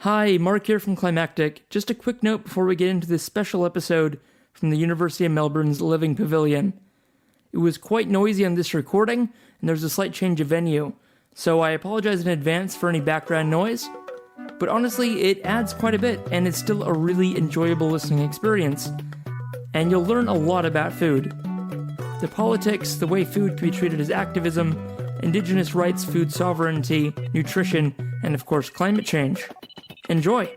Hi, Mark here from Climactic. Just a quick note before we get into this special episode from the University of Melbourne's Living Pavilion. It was quite noisy on this recording, and there's a slight change of venue, so I apologize in advance for any background noise. But honestly, it adds quite a bit, and it's still a really enjoyable listening experience. And you'll learn a lot about food. The politics, the way food can be treated as activism, Indigenous rights, food sovereignty, nutrition, and of course climate change. Enjoy!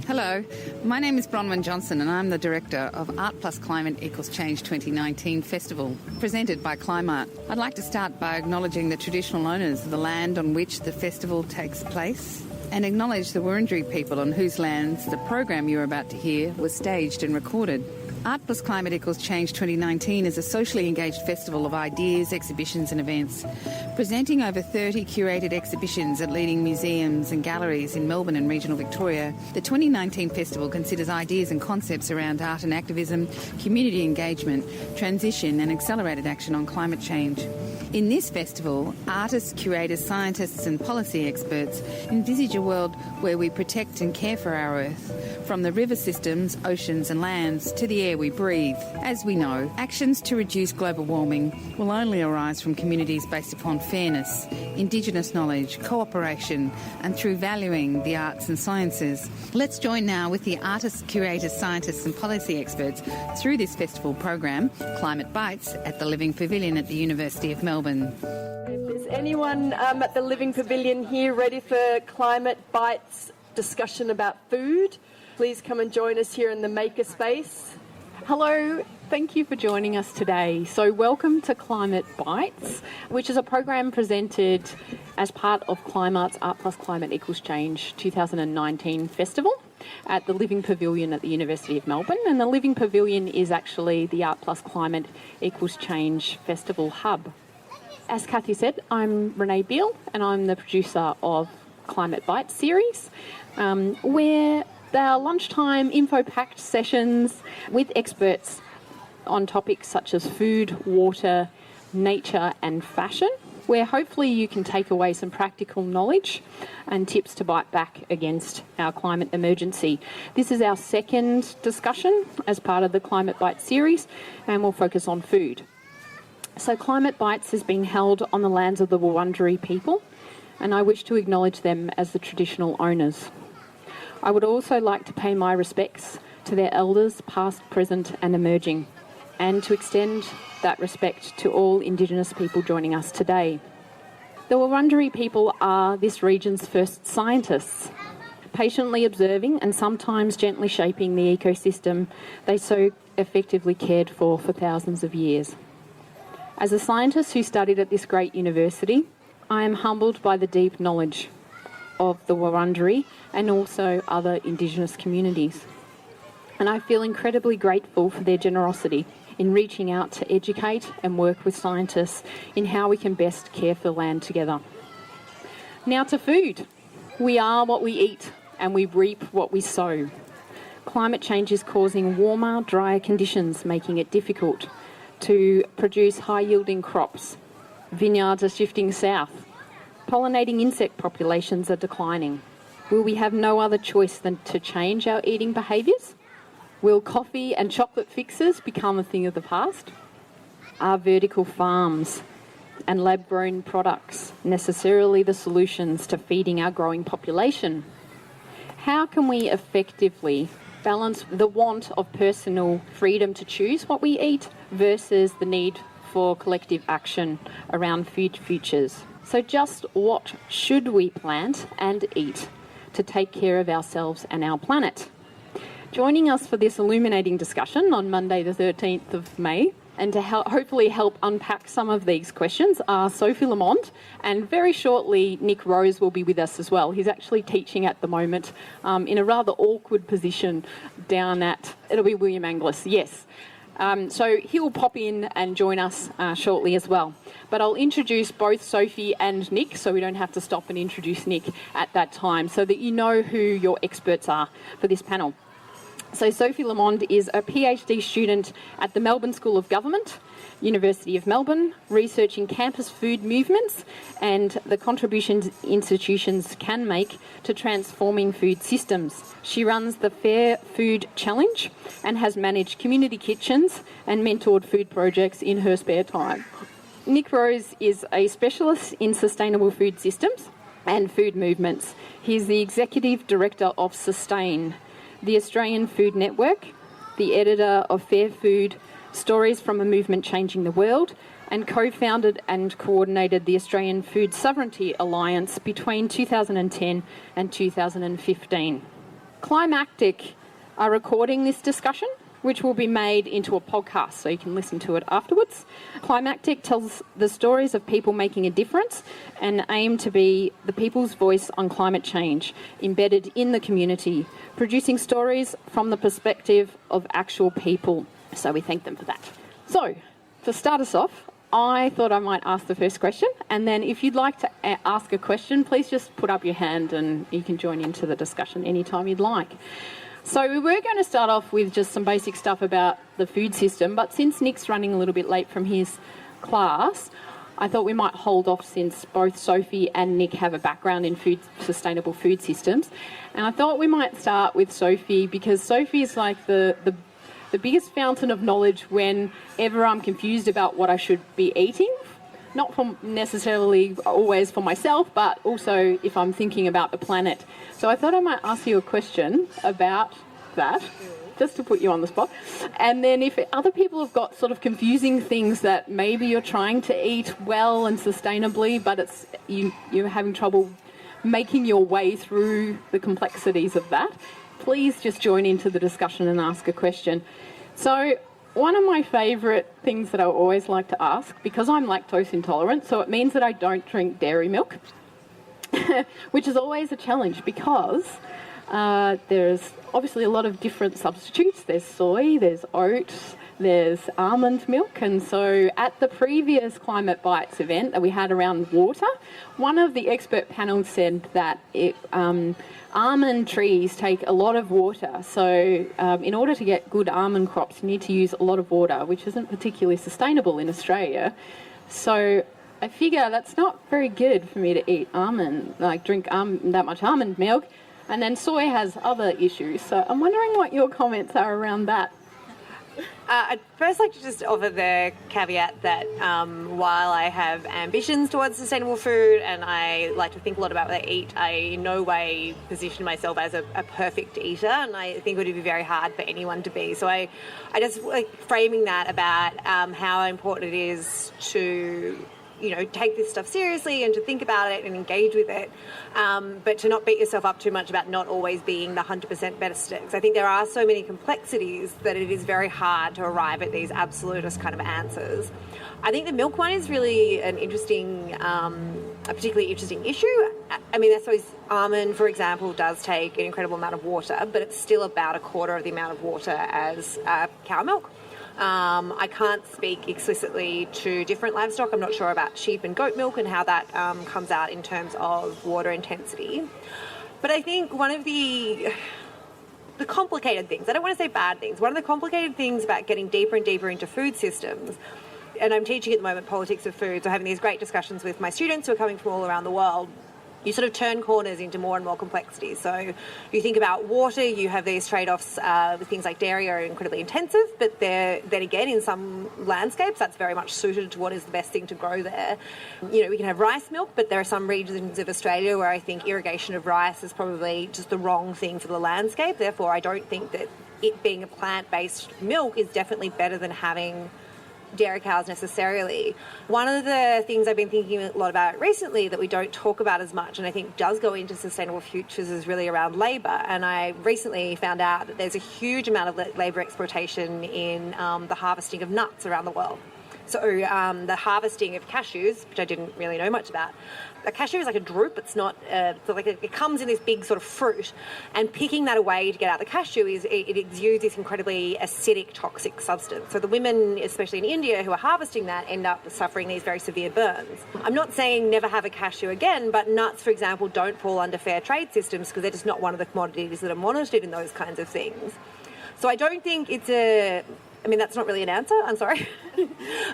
Hello, my name is Bronwyn Johnson and I'm the Director of ART+CLIMATE = Change 2019 Festival, presented by CLIMATE. I'd like to start by acknowledging the traditional owners of the land on which the festival takes place and acknowledge the Wurundjeri people on whose lands the program you're about to hear was staged and recorded. ART+CLIMATE = Change 2019 is a socially engaged festival of ideas, exhibitions and events, presenting over 30 curated exhibitions at leading museums and galleries in Melbourne and regional Victoria. The 2019 festival considers ideas and concepts around art and activism, community engagement, transition and accelerated action on climate change. In this festival, artists, curators, scientists and policy experts envisage a world where we protect and care for our Earth, from the river systems, oceans and lands to the air we breathe. As we know, actions to reduce global warming will only arise from communities based upon fairness, Indigenous knowledge, cooperation and through valuing the arts and sciences. Let's join now with the artists, curators, scientists and policy experts through this festival program, Climate Bites, at the Living Pavilion at the University of Melbourne. Is anyone at the Living Pavilion here ready for Climate Bites discussion about food? Please come and join us here in the makerspace. Hello, thank you for joining us today. So welcome to Climate Bites, which is a program presented as part of CLIMATE's ART+CLIMATE = Change 2019 Festival at the Living Pavilion at the University of Melbourne. And the Living Pavilion is actually the ART+CLIMATE = Change Festival hub. As Kathy said, I'm Renee Beale and I'm the producer of Climate Bites series, where they are lunchtime info-packed sessions with experts on topics such as food, water, nature and fashion, where hopefully you can take away some practical knowledge and tips to bite back against our climate emergency. This is our second discussion as part of the Climate Bites series, and we'll focus on food. So Climate Bites is being held on the lands of the Wurundjeri people, and I wish to acknowledge them as the traditional owners. I would also like to pay my respects to their elders, past, present and emerging, and to extend that respect to all Indigenous people joining us today. The Wurundjeri people are this region's first scientists, patiently observing and sometimes gently shaping the ecosystem they so effectively cared for thousands of years. As a scientist who studied at this great university, I am humbled by the deep knowledge of the Wurundjeri and also other Indigenous communities. And I feel incredibly grateful for their generosity in reaching out to educate and work with scientists in how we can best care for land together. Now to food. We are what we eat and we reap what we sow. Climate change is causing warmer, drier conditions, making it difficult to produce high-yielding crops. Vineyards are shifting south. Pollinating insect populations are declining. Will we have no other choice than to change our eating behaviours? Will coffee and chocolate fixes become a thing of the past? Are vertical farms and lab-grown products necessarily the solutions to feeding our growing population? How can we effectively balance the want of personal freedom to choose what we eat versus the need for collective action around food futures? So just what should we plant and eat to take care of ourselves and our planet? Joining us for this illuminating discussion on Monday the 13th of May and to hopefully help unpack some of these questions are Sophie Lamond, and very shortly Nick Rose will be with us as well. He's actually teaching at the moment in a rather awkward position down at, it'll be William Angliss, yes. So he'll pop in and join us shortly as well. But I'll introduce both Sophie and Nick so we don't have to stop and introduce Nick at that time so that you know who your experts are for this panel. So Sophie Lamond is a PhD student at the Melbourne School of Government, University of Melbourne, researching campus food movements and the contributions institutions can make to transforming food systems. She runs the Fair Food Challenge and has managed community kitchens and mentored food projects in her spare time. Nick Rose is a specialist in sustainable food systems and food movements. He's the Executive Director of Sustain, the Australian Food Network, the editor of Fair Food, Stories from a Movement Changing the World, and co-founded and coordinated the Australian Food Sovereignty Alliance between 2010 and 2015. Climactic are recording this discussion, which will be made into a podcast so you can listen to it afterwards. Climactic tells the stories of people making a difference and aim to be the people's voice on climate change, embedded in the community, producing stories from the perspective of actual people. So we thank them for that. So, to start us off, I thought I might ask the first question, and then if you'd like to ask a question, please just put up your hand and you can join into the discussion anytime you'd like. So we were going to start off with just some basic stuff about the food system, but since Nick's running a little bit late from his class, I thought we might hold off since both Sophie and Nick have a background in sustainable food systems. And I thought we might start with Sophie because Sophie is like the biggest fountain of knowledge whenever I'm confused about what I should be eating. Not for necessarily always for myself, but also if I'm thinking about the planet. So I thought I might ask you a question about that, just to put you on the spot. And then if other people have got sort of confusing things that maybe you're trying to eat well and sustainably, but you're having trouble making your way through the complexities of that, please just join into the discussion and ask a question. So one of my favourite things that I always like to ask, because I'm lactose intolerant, so it means that I don't drink dairy milk, which is always a challenge because there's obviously a lot of different substitutes. There's soy, there's oats, there's almond milk. And so at the previous Climate Bites event that we had around water, one of the expert panel said that almond trees take a lot of water. So in order to get good almond crops, you need to use a lot of water, which isn't particularly sustainable in Australia. So I figure that's not very good for me to eat drink that much almond milk. And then soy has other issues. So I'm wondering what your comments are around that. I'd first like to just offer the caveat that while I have ambitions towards sustainable food and I like to think a lot about what I eat, I in no way position myself as a perfect eater, and I think it would be very hard for anyone to be. So I just like framing that about how important it is to take this stuff seriously and to think about it and engage with it, but to not beat yourself up too much about not always being the 100% best. Because I think there are so many complexities that it is very hard to arrive at these absolutist kind of answers. I think the milk one is really an interesting, a particularly interesting issue. I mean, that's always, almond, for example, does take an incredible amount of water, but it's still about a quarter of the amount of water as cow milk. I can't speak explicitly to different livestock. I'm not sure about sheep and goat milk and how that comes out in terms of water intensity. But I think one of the complicated things, I don't want to say bad things, one of the complicated things about getting deeper and deeper into food systems, and I'm teaching at the moment politics of food, so having these great discussions with my students who are coming from all around the world, you sort of turn corners into more and more complexity. So you think about water, you have these trade-offs with things like dairy are incredibly intensive, but then again, in some landscapes, that's very much suited to what is the best thing to grow there. We can have rice milk, but there are some regions of Australia where I think irrigation of rice is probably just the wrong thing for the landscape. Therefore, I don't think that it being a plant-based milk is definitely better than having dairy cows necessarily. One of the things I've been thinking a lot about recently that we don't talk about as much and I think does go into sustainable futures is really around labour. And I recently found out that there's a huge amount of labour exploitation in the harvesting of nuts around the world. So the harvesting of cashews, which I didn't really know much about. A cashew is like a drupe. It's not it comes in this big sort of fruit, and picking that away to get out the cashew it exudes this incredibly acidic, toxic substance. So the women, especially in India, who are harvesting that, end up suffering these very severe burns. I'm not saying never have a cashew again, but nuts, for example, don't fall under fair trade systems because they're just not one of the commodities that are monitored in those kinds of things. So I don't think that's not really an answer, I'm sorry.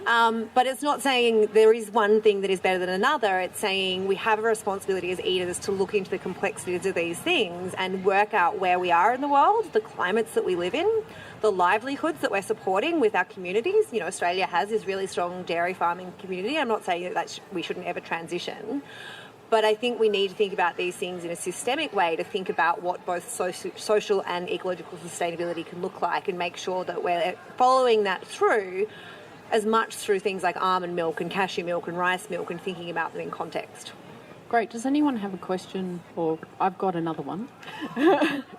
But it's not saying there is one thing that is better than another. It's saying we have a responsibility as eaters to look into the complexities of these things and work out where we are in the world, the climates that we live in, the livelihoods that we're supporting with our communities. You know, Australia has this really strong dairy farming community. I'm not saying that we shouldn't ever transition. But I think we need to think about these things in a systemic way to think about what both social and ecological sustainability can look like, and make sure that we're following that through as much through things like almond milk and cashew milk and rice milk, and thinking about them in context. Great. Does anyone have a question? Or I've got another one,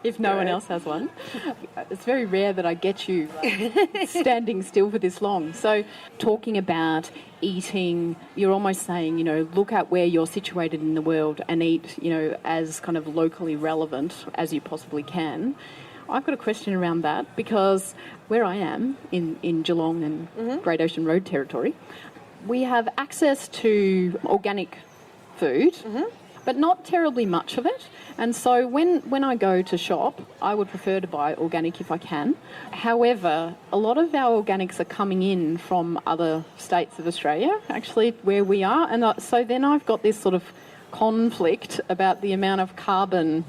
if no one else has one. It's very rare that I get you standing still for this long. So talking about eating, you're almost saying, look at where you're situated in the world and eat, as kind of locally relevant as you possibly can. I've got a question around that, because where I am in Geelong and Great Ocean Road territory, we have access to organic food, but not terribly much of it. And so when I go to shop, I would prefer to buy organic if I can. However, a lot of our organics are coming in from other states of Australia, actually, where we are. And so then I've got this sort of conflict about the amount of carbon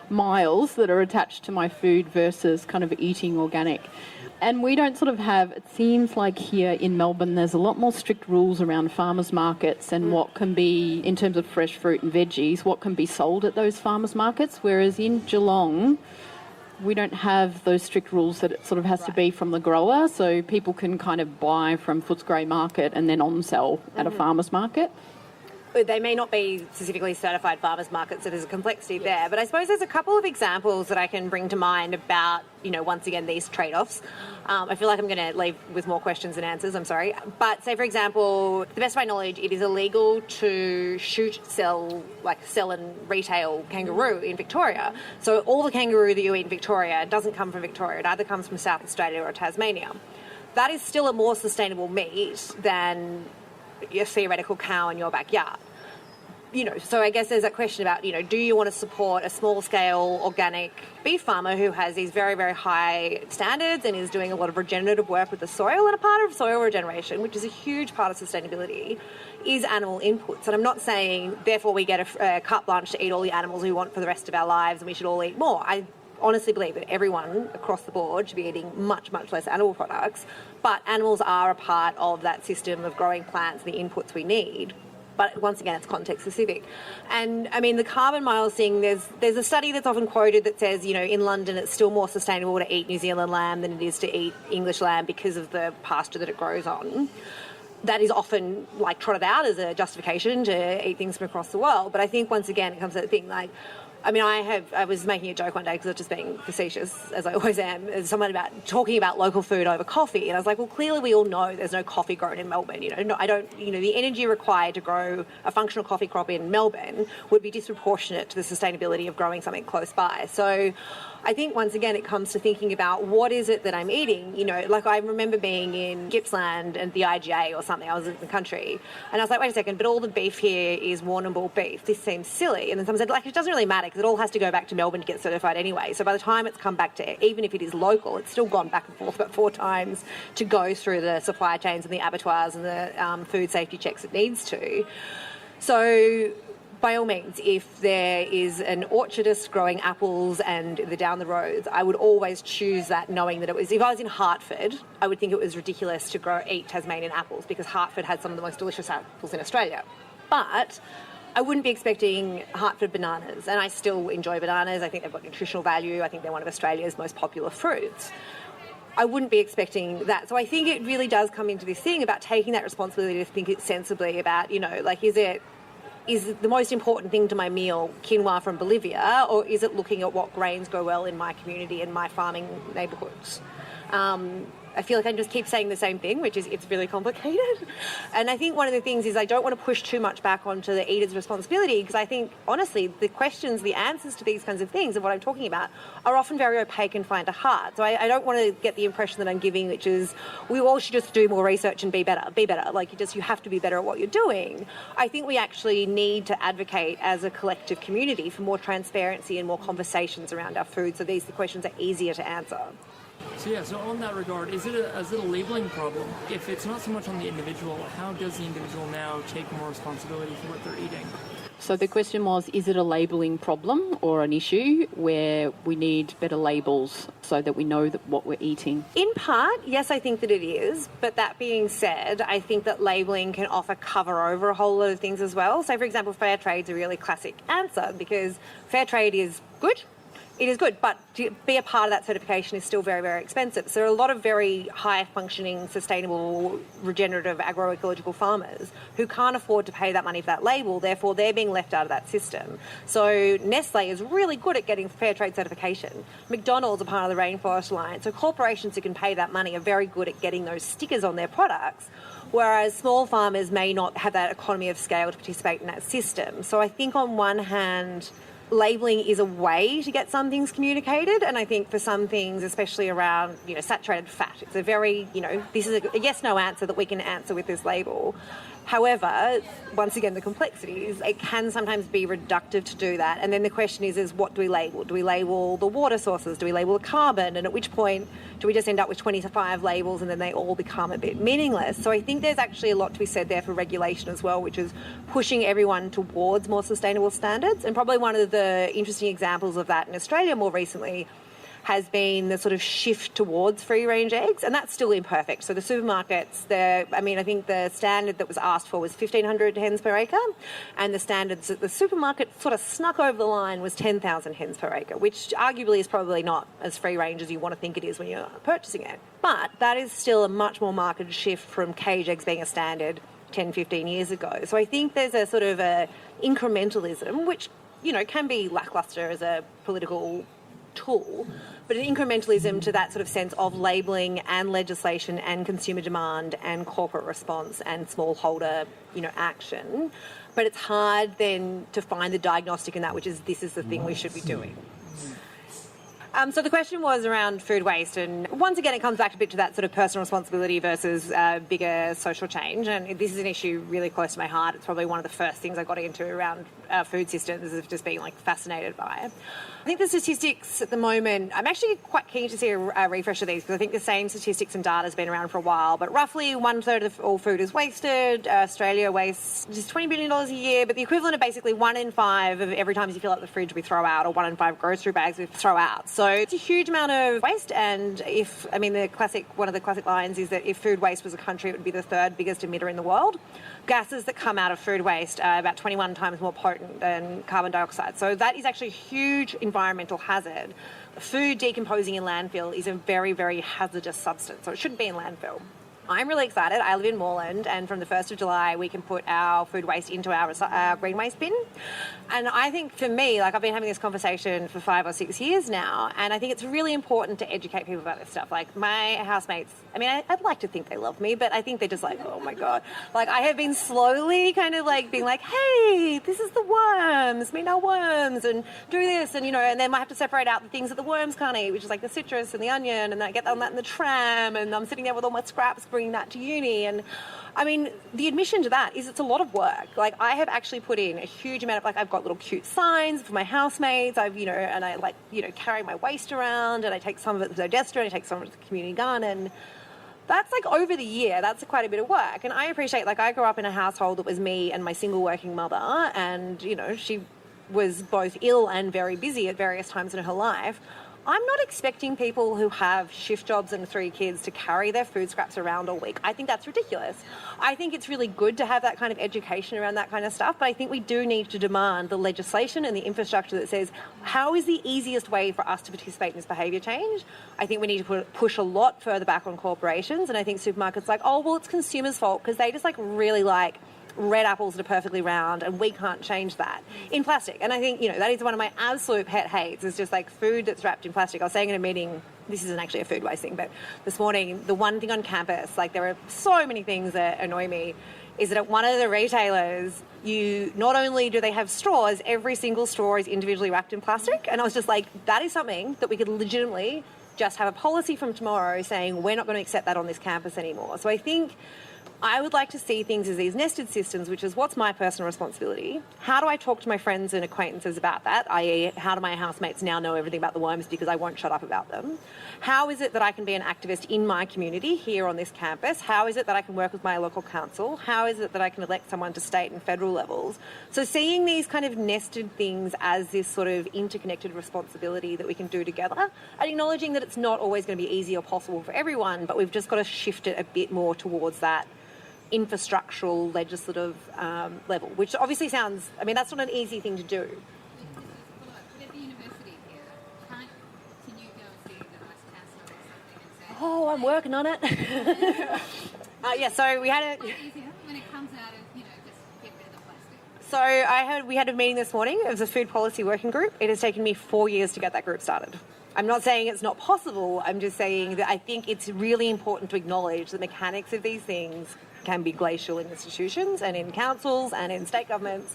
miles that are attached to my food versus kind of eating organic. And we don't sort of have, it seems like here in Melbourne, there's a lot more strict rules around farmers markets and what can be, in terms of fresh fruit and veggies, what can be sold at those farmers markets. Whereas in Geelong, we don't have those strict rules that it sort of has to be from the grower. So people can kind of buy from Footscray Market and then on sell at a farmers market. They may not be specifically certified farmers markets, so there's a complexity there. But I suppose there's a couple of examples that I can bring to mind about, once again, these trade-offs. I feel like I'm going to leave with more questions than answers, I'm sorry. But say, for example, to the best of my knowledge, it is illegal to sell and retail kangaroo in Victoria. So all the kangaroo that you eat in Victoria doesn't come from Victoria. It either comes from South Australia or Tasmania. That is still a more sustainable meat than your theoretical cow in your backyard. So I guess there's that question about, do you want to support a small-scale organic beef farmer who has these very, very high standards and is doing a lot of regenerative work with the soil? And a part of soil regeneration, which is a huge part of sustainability, is animal inputs. And I'm not saying, therefore, we get a carte blanche to eat all the animals we want for the rest of our lives and we should all eat more. I honestly believe that everyone across the board should be eating much, much less animal products. But animals are a part of that system of growing plants, the inputs we need. But once again, it's context specific. And I mean, the carbon miles thing, there's a study that's often quoted that says, in London it's still more sustainable to eat New Zealand lamb than it is to eat English lamb because of the pasture that it grows on. That is often trotted out as a justification to eat things from across the world. But I think once again, it comes to the thing I was making a joke one day because I was just being facetious, as I always am, as someone talking about local food over coffee. And I was like, well, clearly we all know there's no coffee grown in Melbourne. The energy required to grow a functional coffee crop in Melbourne would be disproportionate to the sustainability of growing something close by. So I think once again it comes to thinking about what is it that I'm eating. I remember being in Gippsland and the IGA or something. I was in the country and I was like, wait a second, but all the beef here is Warrnambool beef. This seems silly. And then someone said, it doesn't really matter because it all has to go back to Melbourne to get certified anyway. So by the time it's come back to, even if it is local, it's still gone back and forth about 4 times to go through the supply chains and the abattoirs and the food safety checks it needs to. So by all means, if there is an orchardist growing apples and down the roads, I would always choose that knowing that if I was in Hertford, I would think it was ridiculous to eat Tasmanian apples because Hertford had some of the most delicious apples in Australia. But I wouldn't be expecting Hertford bananas, and I still enjoy bananas. I think they've got nutritional value. I think they're one of Australia's most popular fruits. I wouldn't be expecting that. So I think it really does come into this thing about taking that responsibility to think it sensibly about, is the most important thing to my meal quinoa from Bolivia, or is it looking at what grains grow well in my community and my farming neighbourhoods? I feel like I just keep saying the same thing, which is it's really complicated. And I think one of the things is I don't want to push too much back onto the eater's responsibility because I think, honestly, the questions, the answers to these kinds of things and what I'm talking about are often very opaque and find it hard. So I don't want to get the impression that I'm giving, which is we all should just do more research and be better. You have to be better at what you're doing. I think we actually need to advocate as a collective community for more transparency and more conversations around our food so the questions are easier to answer. So on that regard, is it a labeling problem? If it's not so much on the individual, how does the individual now take more responsibility for what they're eating? So the question was, is it a labelling problem or an issue where we need better labels so that we know that what we're eating? In part, yes, I think that it is. But that being said, I think that labelling can offer cover over a whole lot of things as well. So, for example, fair trade's a really classic answer because fair trade is good. It is good, but to be a part of that certification is still very, very expensive. So there are a lot of very high-functioning, sustainable, regenerative, agroecological farmers who can't afford to pay that money for that label, therefore they're being left out of that system. So Nestle is really good at getting fair trade certification. McDonald's are part of the Rainforest Alliance, so corporations who can pay that money are very good at getting those stickers on their products, whereas small farmers may not have that economy of scale to participate in that system. So I think on one hand, labelling is a way to get some things communicated, and I think for some things, especially around, saturated fat, it's a very, this is a yes-no answer that we can answer with this label. However, once again, the complexity is it can sometimes be reductive to do that, and then the question is what do we label? Do we label the water sources? Do we label the carbon? And at which point do we just end up with 25 labels and then they all become a bit meaningless? So I think there's actually a lot to be said there for regulation as well, which is pushing everyone towards more sustainable standards. And probably one of the interesting examples of that in Australia more recently has been the sort of shift towards free-range eggs, and that's still imperfect. So the supermarkets, I think the standard that was asked for was 1,500 hens per acre, and the standards that the supermarket sort of snuck over the line was 10,000 hens per acre, which arguably is probably not as free-range as you want to think it is when you're purchasing it. But that is still a much more marked shift from cage eggs being a standard 10, 15 years ago. So I think there's a sort of a incrementalism, which, can be lacklustre as a political tool, but an incrementalism to that sort of sense of labelling and legislation and consumer demand and corporate response and smallholder, action. But it's hard then to find the diagnostic in that, which is this is the thing we should be doing. So the question was around food waste, and once again it comes back a bit to that sort of personal responsibility versus bigger social change, and this is an issue really close to my heart. It's probably one of the first things I got into around food systems, of just being fascinated by it. I think the statistics at the moment, I'm actually quite keen to see a refresh of these because I think the same statistics and data has been around for a while, but roughly 1/3 of all food is wasted. Australia wastes just $20 billion a year, but the equivalent of basically 1 in 5 of every time you fill up the fridge we throw out, or 1 in 5 grocery bags we throw out. So it's a huge amount of waste, and one of the classic lines is that if food waste was a country, it would be the 3rd biggest emitter in the world. Gases that come out of food waste are about 21 times more potent than carbon dioxide. So that is actually a huge environmental hazard. Food decomposing in landfill is a very, very hazardous substance, so it shouldn't be in landfill. I'm really excited. I live in Moreland, and from the 1st of July, we can put our food waste into our green waste bin. And I think for me, I've been having this conversation for 5 or 6 years now, and I think it's really important to educate people about this stuff. My housemates, I'd like to think they love me, but I think they're just oh my God. I have been slowly kind of being hey, this is the worms, meet our worms, and do this, and and then I have to separate out the things that the worms can't eat, which is the citrus and the onion, and I get on that in the tram, and I'm sitting there with all my scraps, bringing that to uni. And the admission to that is it's a lot of work. I have actually put in a huge amount of, I've got little cute signs for my housemates. And I carry my waste around, and I take some of it to the digester, and I take some of it to the community garden. That's over the year, that's quite a bit of work. And I appreciate, I grew up in a household that was me and my single working mother, and, she was both ill and very busy at various times in her life. I'm not expecting people who have shift jobs and 3 kids to carry their food scraps around all week. I think that's ridiculous. I think it's really good to have that kind of education around that kind of stuff, but I think we do need to demand the legislation and the infrastructure that says, how is the easiest way for us to participate in this behaviour change? I think we need to push a lot further back on corporations, and I think supermarkets it's consumers' fault because they just really red apples that are perfectly round, and we can't change that in plastic. And I think, that is one of my absolute pet hates, is just food that's wrapped in plastic. I was saying in a meeting, this isn't actually a food waste thing, but this morning, the one thing on campus, there are so many things that annoy me, is that at one of the retailers, not only do they have straws, every single straw is individually wrapped in plastic. And I was just that is something that we could legitimately just have a policy from tomorrow saying we're not going to accept that on this campus anymore. So I think I would like to see things as these nested systems, which is what's my personal responsibility? How do I talk to my friends and acquaintances about that, i.e. how do my housemates now know everything about the worms because I won't shut up about them? How is it that I can be an activist in my community here on this campus? How is it that I can work with my local council? How is it that I can elect someone to state and federal levels? So seeing these kind of nested things as this sort of interconnected responsibility that we can do together, and acknowledging that it's not always going to be easy or possible for everyone, but we've just got to shift it a bit more towards that infrastructural legislative level, which obviously sounds, I mean, that's not an easy thing to do. Oh, I'm working on it. So we had a... When it comes out of, just get rid of the plastic. So we had a meeting this morning. It was a food policy working group. It has taken me 4 years to get that group started. I'm not saying it's not possible. I'm just saying that I think it's really important to acknowledge the mechanics of these things can be glacial in institutions and in councils and in state governments.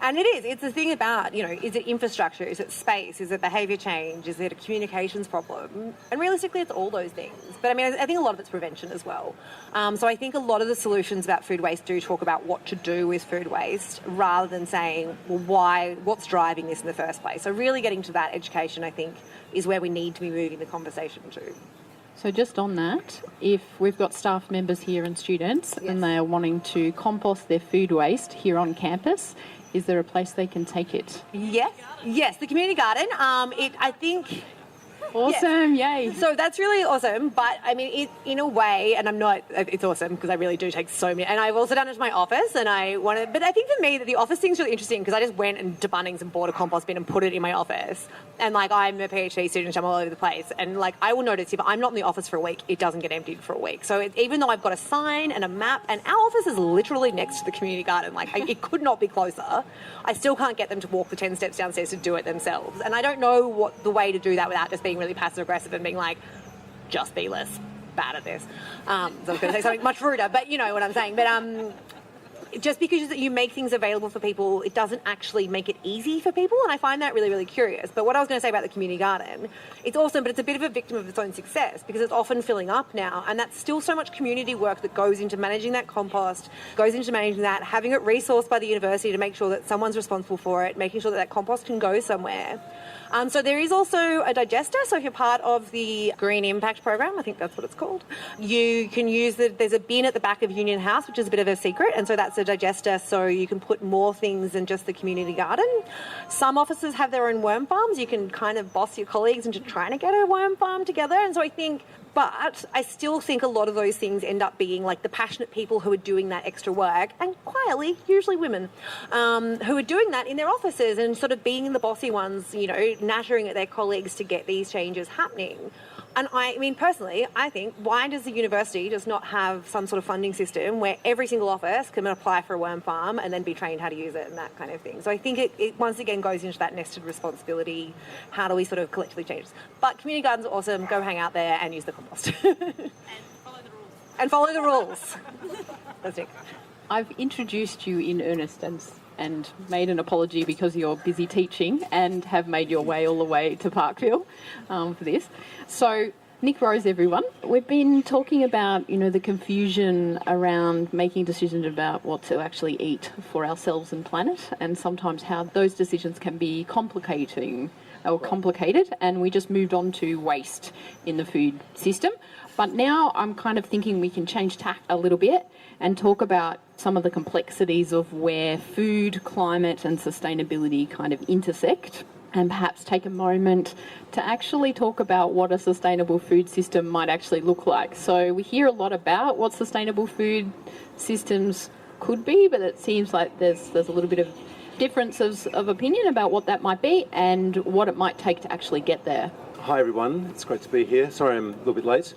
And it's the thing about, is it infrastructure? Is it space? Is it behaviour change? Is it a communications problem? And realistically, it's all those things. But I mean, I think a lot of it's prevention as well. So I think a lot of the solutions about food waste do talk about what to do with food waste rather than saying, well, what's driving this in the first place? So really getting to that education, I think, is where we need to be moving the conversation to. So just on that, if we've got staff members here and students and they are wanting to compost their food waste here on campus, is there a place they can take it? Yes, the community garden. I think... Awesome, yay. So that's really awesome, but I mean, in a way, and it's awesome because I really do take so many, and I've also done it to my office, but I think for me, the office thing's really interesting because I just went to Bunnings and bought a compost bin and put it in my office, and I'm a PhD student, I'm all over the place, and I will notice if I'm not in the office for a week, it doesn't get emptied for a week. So even though I've got a sign and a map, and our office is literally next to the community garden, it could not be closer, I still can't get them to walk the 10 steps downstairs to do it themselves, and I don't know what the way to do that without just being really passive aggressive and being just be less bad at this. So I was going to say something much ruder, but you know what I'm saying. But just because you make things available for people, it doesn't actually make it easy for people, and I find that really, really curious. But what I was going to say about the community garden, it's awesome, but it's a bit of a victim of its own success because it's often filling up now, and that's still so much community work that goes into managing that compost, goes into managing that, having it resourced by the university to make sure that someone's responsible for it, making sure that compost can go somewhere. So there is also a digester. So if you're part of the Green Impact Program, I think that's what it's called, you can use there's a bin at the back of Union House, which is a bit of a secret. And so that's a digester. So you can put more things than just the community garden. Some offices have their own worm farms. You can kind of boss your colleagues into trying to get a worm farm together. And so but I still think a lot of those things end up being the passionate people who are doing that extra work, and quietly, usually women, who are doing that in their offices and sort of being the bossy ones, nattering at their colleagues to get these changes happening. And I mean, personally, I think, why does the university just not have some sort of funding system where every single office can apply for a worm farm and then be trained how to use it and that kind of thing? So I think it once again goes into that nested responsibility. How do we sort of collectively change this? But community gardens are awesome. Go hang out there and use the compost. And follow the rules. That's it. I've introduced you in earnest and made an apology because you're busy teaching and have made your way all the way to Parkville for this. So, Nick Rose, everyone. We've been talking about, the confusion around making decisions about what to actually eat for ourselves and planet, and sometimes how those decisions can be complicated, and we just moved on to waste in the food system. But now I'm kind of thinking we can change tack a little bit and talk about some of the complexities of where food, climate and sustainability kind of intersect, and perhaps take a moment to actually talk about what a sustainable food system might actually look like. So we hear a lot about what sustainable food systems could be, but it seems like there's a little bit of differences of opinion about what that might be and what it might take to actually get there. Hi everyone, it's great to be here. Sorry I'm a little bit late.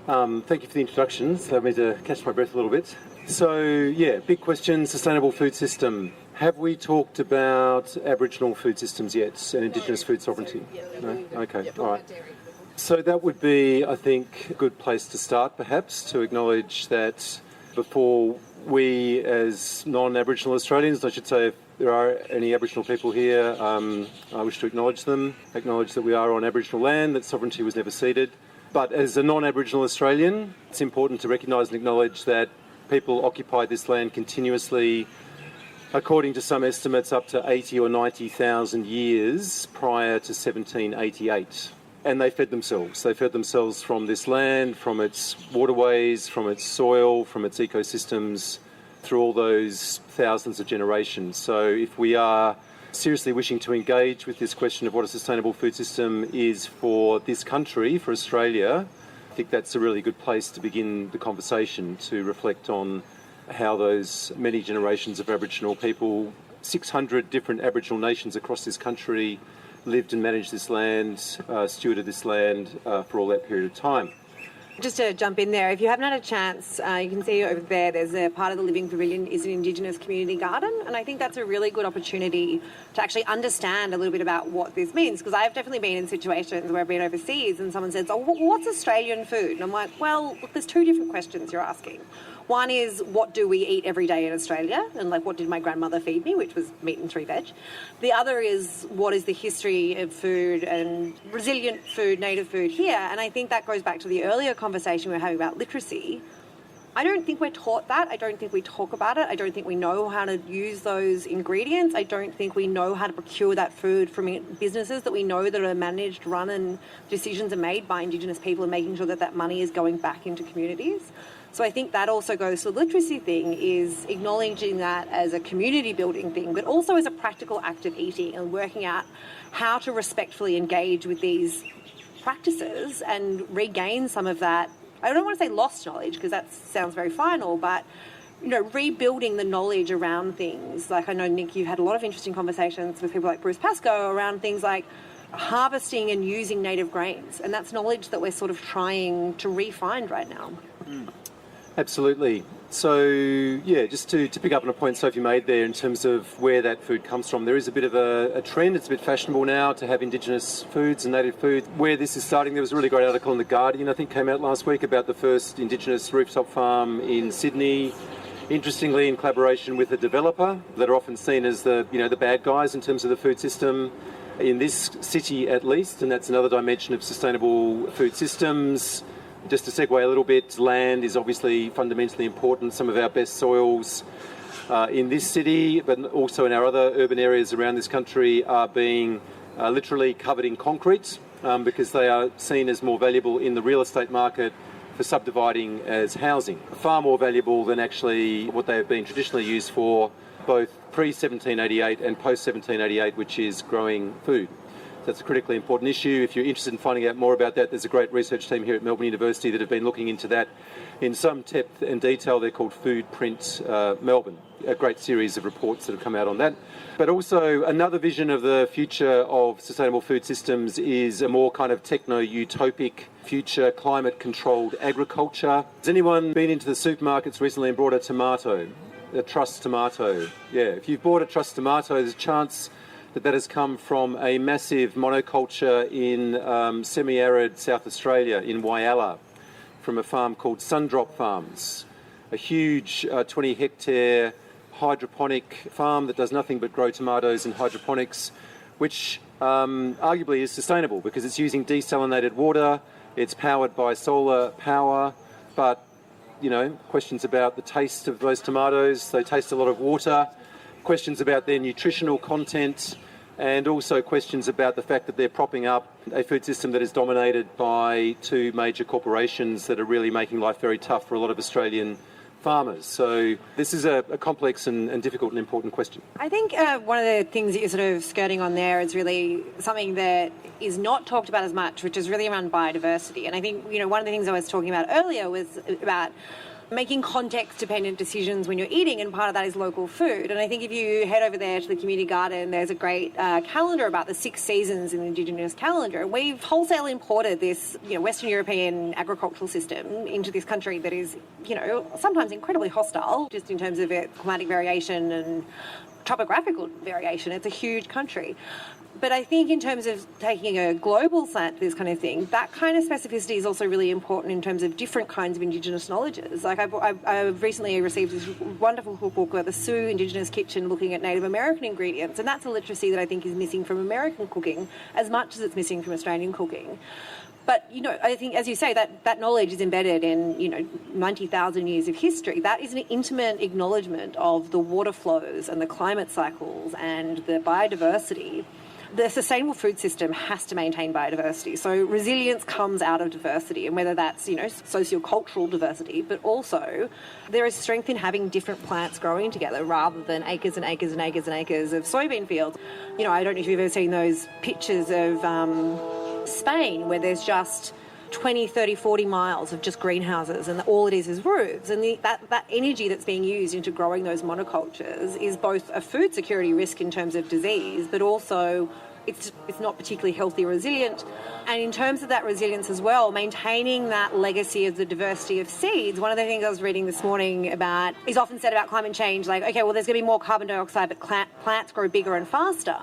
Thank you for the introduction. It's allowed me to catch my breath a little bit. So big question, sustainable food system. Have we talked about Aboriginal food systems yet and Indigenous food sovereignty? No? Okay, all right. So that would be, I think, a good place to start perhaps, to acknowledge that before we as non-Aboriginal Australians, I should say if there are any Aboriginal people here, I wish to acknowledge them, acknowledge that we are on Aboriginal land, that sovereignty was never ceded. But as a non-Aboriginal Australian, it's important to recognise and acknowledge that people occupied this land continuously, according to some estimates, up to 80 or 90,000 years prior to 1788. And they fed themselves. They fed themselves from this land, from its waterways, from its soil, from its ecosystems, through all those thousands of generations. So if we are seriously wishing to engage with this question of what a sustainable food system is for this country, for Australia, I think that's a really good place to begin the conversation, to reflect on how those many generations of Aboriginal people, 600 different Aboriginal nations across this country, lived and managed this land, stewarded this land for all that period of time. Just to jump in there, if you haven't had a chance, you can see over there, there's a part of the Living Pavilion is an Indigenous community garden, and I think that's a really good opportunity to actually understand a little bit about what this means, because I've definitely been in situations where I've been overseas and someone says, oh, what's Australian food? And I'm like, well, look, there's two different questions you're asking. One is, what do we eat every day in Australia? And like, what did my grandmother feed me, which was meat and 3 veg. The other is, what is the history of food and resilient food, native food here? And I think that goes back to the earlier conversation we were having about literacy. I don't think we're taught that. I don't think we talk about it. I don't think we know how to use those ingredients. I don't think we know how to procure that food from businesses that we know that are managed, run, and decisions are made by Indigenous people, and making sure that that money is going back into communities. So I think that also goes to the literacy thing, is acknowledging that as a community building thing, but also as a practical act of eating, and working out how to respectfully engage with these practices and regain some of that. I don't want to say lost knowledge, because that sounds very final, but rebuilding the knowledge around things. Like, I know, Nick, you've had a lot of interesting conversations with people like Bruce Pascoe around things like harvesting and using native grains, and that's knowledge that we're sort of trying to re-find right now. Absolutely. So, yeah, just to pick up on a point Sophie made there in terms of where that food comes from, there is a bit of a trend. It's a bit fashionable now to have Indigenous foods and native food. Where this is starting, there was a really great article in The Guardian, I think, came out last week about the first Indigenous rooftop farm in Sydney, interestingly in collaboration with a developer that are often seen as the bad guys in terms of the food system in this city at least, and that's another dimension of sustainable food systems. Just to segue a little bit, land is obviously fundamentally important. Some of our best soils in this city, but also in our other urban areas around this country, are being literally covered in concrete because they are seen as more valuable in the real estate market for subdividing as housing. Far more valuable than actually what they have been traditionally used for, both pre-1788 and post-1788, which is growing food. That's a critically important issue. If you're interested in finding out more about that, there's a great research team here at Melbourne University that have been looking into that in some depth and detail. They're called Foodprint Melbourne, a great series of reports that have come out on that. But also another vision of the future of sustainable food systems is a more kind of techno-utopic future, climate-controlled agriculture. Has anyone been into the supermarkets recently and bought a tomato, a truss tomato? Yeah, if you've bought a truss tomato, there's a chance that has come from a massive monoculture in semi-arid South Australia, in Whyalla, from a farm called Sundrop Farms, a huge 20-hectare hydroponic farm that does nothing but grow tomatoes in hydroponics, which arguably is sustainable because it's using desalinated water, it's powered by solar power, but, questions about the taste of those tomatoes. They taste a lot of water. Questions about their nutritional content, and also questions about the fact that they're propping up a food system that is dominated by two major corporations that are really making life very tough for a lot of Australian farmers. So this is a complex and difficult and important question. I think one of the things that you're sort of skirting on there is really something that is not talked about as much, which is really around biodiversity. And I think, one of the things I was talking about earlier was about making context-dependent decisions when you're eating, and part of that is local food. And I think if you head over there to the community garden, there's a great calendar about the 6 seasons in the Indigenous calendar. And we've wholesale imported this, Western European agricultural system into this country that is, sometimes incredibly hostile, just in terms of its climatic variation and topographical variation. It's a huge country. But I think in terms of taking a global slant to this kind of thing, that kind of specificity is also really important in terms of different kinds of Indigenous knowledges. Like I've recently received this wonderful cookbook, The Sioux Indigenous Kitchen, looking at Native American ingredients, and that's a literacy that I think is missing from American cooking as much as it's missing from Australian cooking. But, I think, as you say, that knowledge is embedded in, 90,000 years of history. That is an intimate acknowledgement of the water flows and the climate cycles and the biodiversity. The sustainable food system has to maintain biodiversity. So resilience comes out of diversity, and whether that's, sociocultural diversity, but also there is strength in having different plants growing together rather than acres and acres and acres and acres of soybean fields. I don't know if you've ever seen those pictures of Spain where there's just 20, 30, 40 miles of just greenhouses and all it is roofs. And that energy that's being used into growing those monocultures is both a food security risk in terms of disease, but also it's not particularly healthy or resilient. And in terms of that resilience as well, maintaining that legacy of the diversity of seeds, one of the things I was reading this morning about is often said about climate change, like, okay, well, there's going to be more carbon dioxide, but plants grow bigger and faster.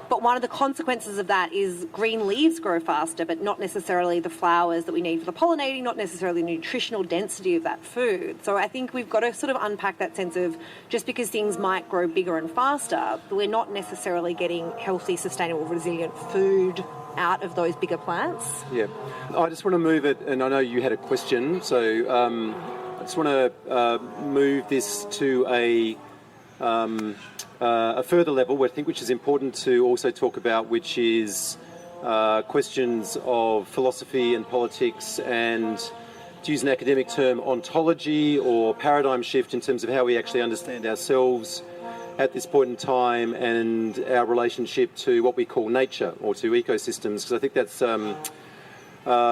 But one of the consequences of that is green leaves grow faster, but not necessarily the flowers that we need for the pollinating, not necessarily the nutritional density of that food. So I think we've got to sort of unpack that sense of just because things might grow bigger and faster, we're not necessarily getting healthy, sustainable, resilient food out of those bigger plants. Yeah. I just want to move it, and I know you had a question, so I just want to move this to a further level, I think, which is important to also talk about, which is questions of philosophy and politics and, to use an academic term, ontology or paradigm shift in terms of how we actually understand ourselves at this point in time and our relationship to what we call nature or to ecosystems, because I think that's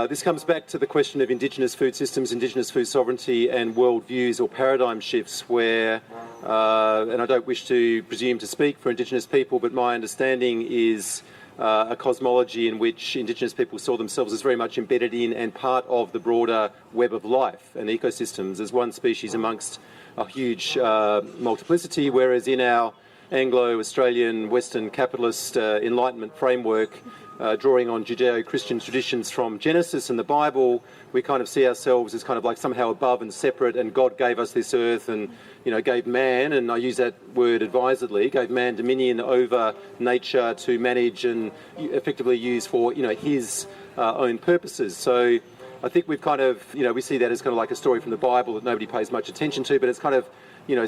this comes back to the question of Indigenous food systems, Indigenous food sovereignty and worldviews or paradigm shifts where, and I don't wish to presume to speak for Indigenous people, but my understanding is a cosmology in which Indigenous people saw themselves as very much embedded in and part of the broader web of life and ecosystems as one species amongst a huge multiplicity, whereas in our Anglo-Australian Western capitalist Enlightenment framework, drawing on Judeo-Christian traditions from Genesis and the Bible, we kind of see ourselves as kind of like somehow above and separate, and God gave us this earth and, gave man, and I use that word advisedly, gave man dominion over nature to manage and effectively use for, his own purposes. So I think we've kind of, we see that as kind of like a story from the Bible that nobody pays much attention to, but it's kind of,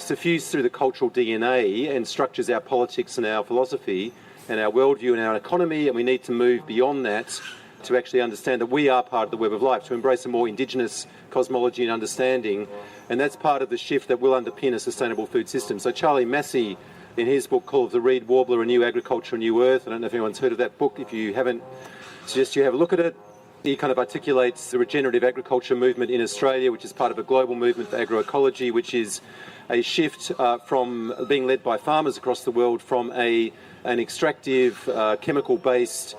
suffused through the cultural DNA and structures our politics and our philosophy and our worldview and our economy, and we need to move beyond that to actually understand that we are part of the web of life, to embrace a more Indigenous cosmology and understanding, and that's part of the shift that will underpin a sustainable food system. So Charlie Massey, in his book called The Reed Warbler, A New Agriculture, A New Earth, I don't know if anyone's heard of that book. If you haven't, I suggest you have a look at it. He kind of articulates the regenerative agriculture movement in Australia, which is part of a global movement for agroecology, which is a shift from being led by farmers across the world from an extractive, chemical-based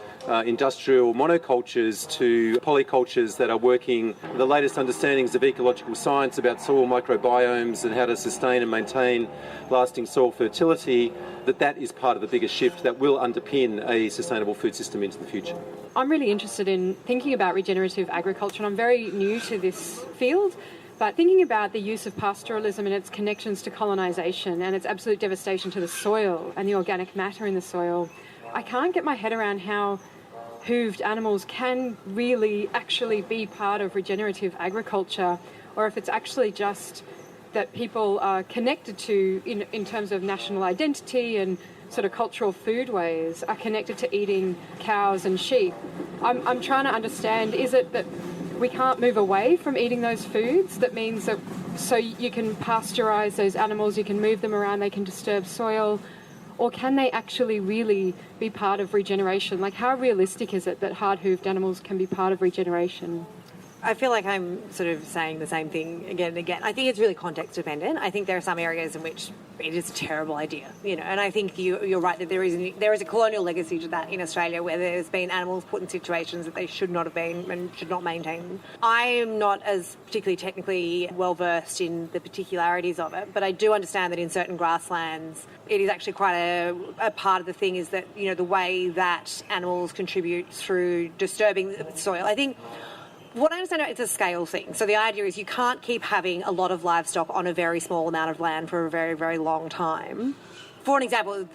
industrial monocultures to polycultures that are working the latest understandings of ecological science about soil microbiomes and how to sustain and maintain lasting soil fertility, that is part of the bigger shift that will underpin a sustainable food system into the future. I'm really interested in thinking about regenerative agriculture, and I'm very new to this field. But thinking about the use of pastoralism and its connections to colonisation and its absolute devastation to the soil and the organic matter in the soil, I can't get my head around how hooved animals can really actually be part of regenerative agriculture, or if it's actually just that people are connected to, in terms of national identity and sort of cultural foodways, are connected to eating cows and sheep. I'm trying to understand, is it that we can't move away from eating those foods? That means that so you can pasteurize those animals, you can move them around, they can disturb soil, or can they actually really be part of regeneration? Like, how realistic is it that hard-hooved animals can be part of regeneration? I feel like I'm sort of saying the same thing again and again. I think it's really context dependent. I think there are some areas in which it is a terrible idea, and I think you're right that there is a colonial legacy to that in Australia, where there's been animals put in situations that they should not have been and should not maintain. I am not as particularly technically well versed in the particularities of it, but I do understand that in certain grasslands it is actually quite a part of the thing is that, the way that animals contribute through disturbing the soil. I think what I understand, it's a scale thing. So the idea is you can't keep having a lot of livestock on a very small amount of land for a very, very long time. For an example,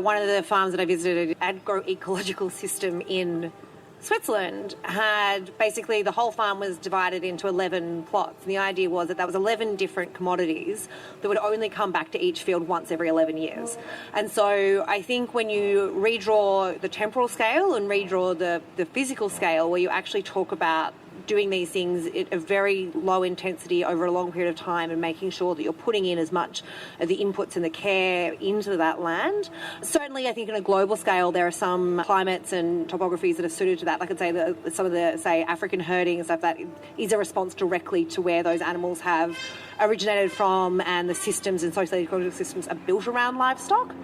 one of the farms that I visited, an agroecological system in Switzerland had basically the whole farm was divided into 11 plots. And the idea was that was 11 different commodities that would only come back to each field once every 11 years. And so I think when you redraw the temporal scale and redraw the physical scale, where you actually talk about doing these things at a very low intensity over a long period of time and making sure that you're putting in as much of the inputs and the care into that land. Certainly, I think on a global scale, there are some climates and topographies that are suited to that. Like I'd say some of the, say, African herding and stuff, that is a response directly to where those animals have originated from, and the systems and socio-ecological systems are built around livestock.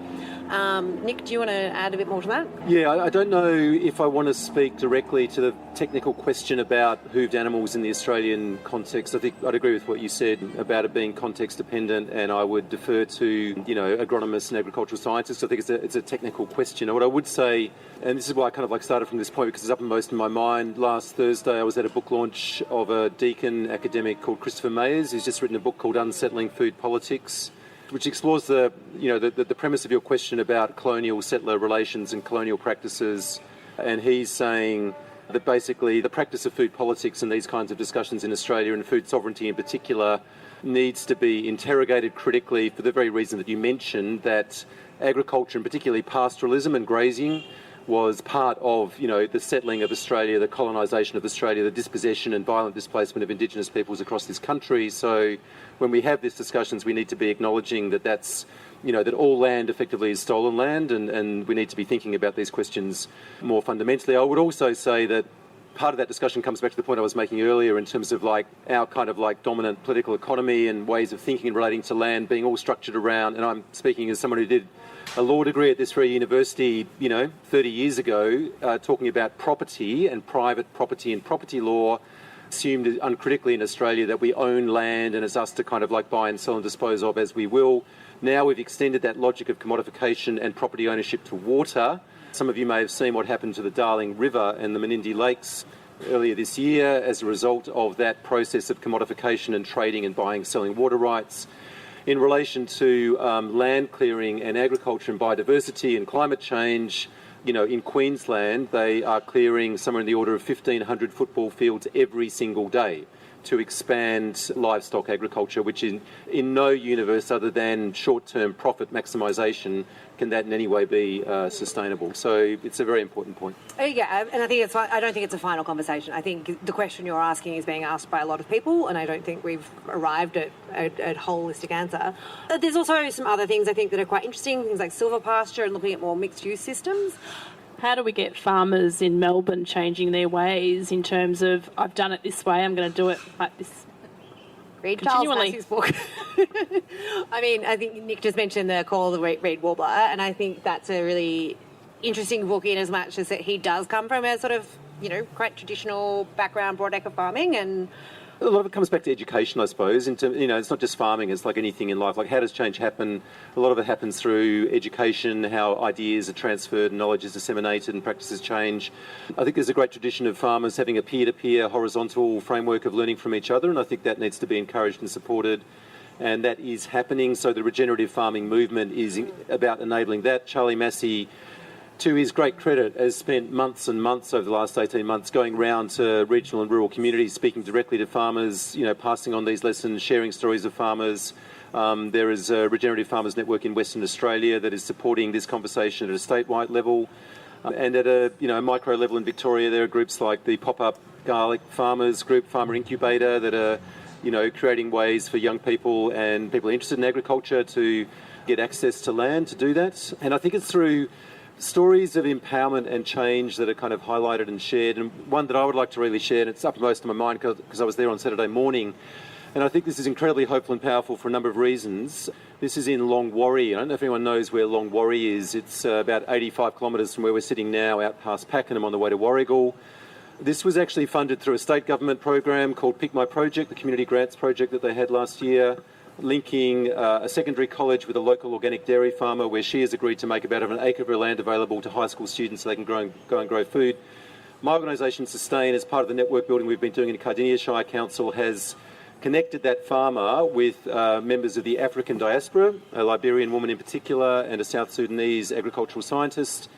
Nick, do you want to add a bit more to that? Yeah, I don't know if I want to speak directly to the technical question about hooved animals in the Australian context. I think I'd agree with what you said about it being context dependent, and I would defer to, agronomists and agricultural scientists. I think it's a technical question. What I would say, and this is why I kind of started from this point because it's uppermost in my mind. Last Thursday I was at a book launch of a Deakin academic called Christopher Mayers, who's just written a book called Unsettling Food Politics, which explores the premise of your question about colonial settler relations and colonial practices. And he's saying that basically the practice of food politics and these kinds of discussions in Australia, and food sovereignty in particular, needs to be interrogated critically for the very reason that you mentioned, that agriculture, and particularly pastoralism and grazing, was part of, the settling of Australia, the colonisation of Australia, the dispossession and violent displacement of Indigenous peoples across this country. So when we have these discussions, we need to be acknowledging that that all land effectively is stolen land, and we need to be thinking about these questions more fundamentally. I would also say that part of that discussion comes back to the point I was making earlier in terms of our kind of dominant political economy and ways of thinking and relating to land being all structured around, and I'm speaking as someone who did a law degree at this very university, 30 years ago, talking about property and private property and property law, assumed uncritically in Australia that we own land and it's us to kind of buy and sell and dispose of as we will. Now we've extended that logic of commodification and property ownership to water. Some of you may have seen what happened to the Darling River and the Menindee Lakes earlier this year as a result of that process of commodification and trading and buying and selling water rights. In relation to land clearing and agriculture and biodiversity and climate change, in Queensland, they are clearing somewhere in the order of 1,500 football fields every single day to expand livestock agriculture, which in no universe other than short-term profit maximisation can that in any way be sustainable. So it's a very important point. Yeah, and I don't think it's a final conversation. I think the question you're asking is being asked by a lot of people, and I don't think we've arrived at a holistic answer. There's also some other things I think that are quite interesting, things like silver pasture and looking at more mixed-use systems. How do we get farmers in Melbourne changing their ways in terms of, I've done it this way, I'm going to do it like this? Read Charles Massey's book. I think Nick just mentioned the Call of the Reed Warbler, and I think that's a really interesting book in as much as that he does come from a sort of, quite traditional background, broadacre farming, and a lot of it comes back to education, I suppose. It's not just farming, it's like anything in life. How does change happen? A lot of it happens through education, how ideas are transferred, knowledge is disseminated and practices change. I think there's a great tradition of farmers having a peer-to-peer horizontal framework of learning from each other, and I think that needs to be encouraged and supported. And that is happening. So the regenerative farming movement is about enabling that. Charlie Massey, to his great credit, has spent months and months over the last 18 months going round to regional and rural communities, speaking directly to farmers, passing on these lessons, sharing stories of farmers. There is a Regenerative Farmers Network in Western Australia that is supporting this conversation at a statewide level. And at a micro level in Victoria, there are groups like the Pop-Up Garlic Farmers Group, Farmer Incubator, that are creating ways for young people and people interested in agriculture to get access to land to do that. And I think it's through stories of empowerment and change that are kind of highlighted and shared, and one that I would like to really share, and it's uppermost in my mind because I was there on Saturday morning, and I think this is incredibly hopeful and powerful for a number of reasons. This is in Longwarry. I don't know if anyone knows where Longwarry is. It's about 85 kilometres from where we're sitting now, out past Pakenham on the way to Warrigal. This was actually funded through a state government program called Pick My Project, the community grants project that they had last year, linking a secondary college with a local organic dairy farmer, where she has agreed to make about an acre of her land available to high school students so they can go and grow food. My organisation, Sustain, as part of the network building we've been doing in Cardinia Shire Council, has connected that farmer with members of the African diaspora, a Liberian woman in particular, and a South Sudanese agricultural scientist.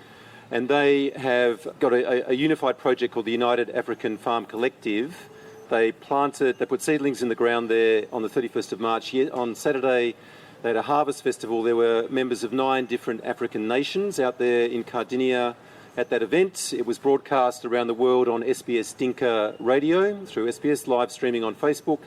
and they have got a unified project called the United African Farm Collective. They put seedlings in the ground there on the 31st of March. On Saturday, they had a harvest festival. There were members of 9 different African nations out there in Cardinia at that event. It was broadcast around the world on SBS Dinka radio, through SBS, live streaming on Facebook.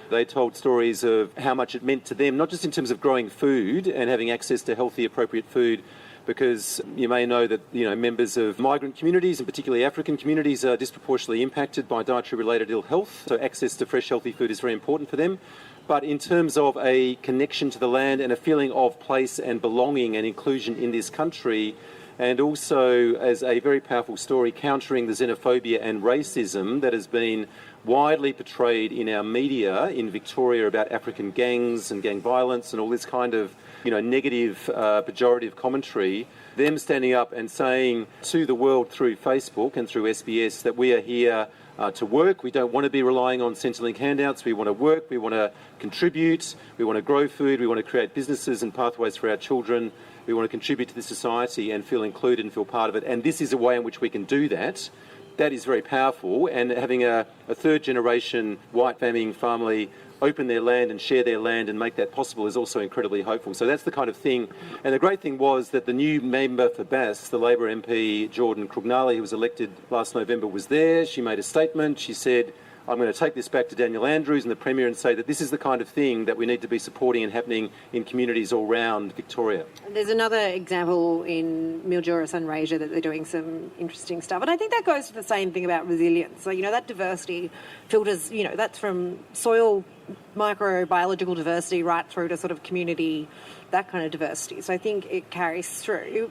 They told stories of how much it meant to them, not just in terms of growing food and having access to healthy, appropriate food, because you may know that members of migrant communities, and particularly African communities, are disproportionately impacted by dietary-related ill health. So access to fresh, healthy food is very important for them. But in terms of a connection to the land and a feeling of place and belonging and inclusion in this country, and also as a very powerful story countering the xenophobia and racism that has been widely portrayed in our media in Victoria about African gangs and gang violence and all this kind of negative, pejorative commentary, them standing up and saying to the world through Facebook and through SBS that we are here to work. We don't want to be relying on Centrelink handouts. We want to work. We want to contribute. We want to grow food. We want to create businesses and pathways for our children. We want to contribute to the society and feel included and feel part of it. And this is a way in which we can do that. That is very powerful. And having a third generation white family open their land and share their land and make that possible is also incredibly hopeful. So that's the kind of thing. And the great thing was that the new member for Bass, the Labor MP, Jordan Krugnali, who was elected last November, was there. She made a statement. She said, I'm going to take this back to Daniel Andrews and the Premier and say that this is the kind of thing that we need to be supporting and happening in communities all around Victoria. There's another example in Mildura Sunraysia that they're doing some interesting stuff. And I think that goes to the same thing about resilience. So, that diversity filters, that's from soil microbiological diversity right through to sort of community, that kind of diversity. So I think it carries through.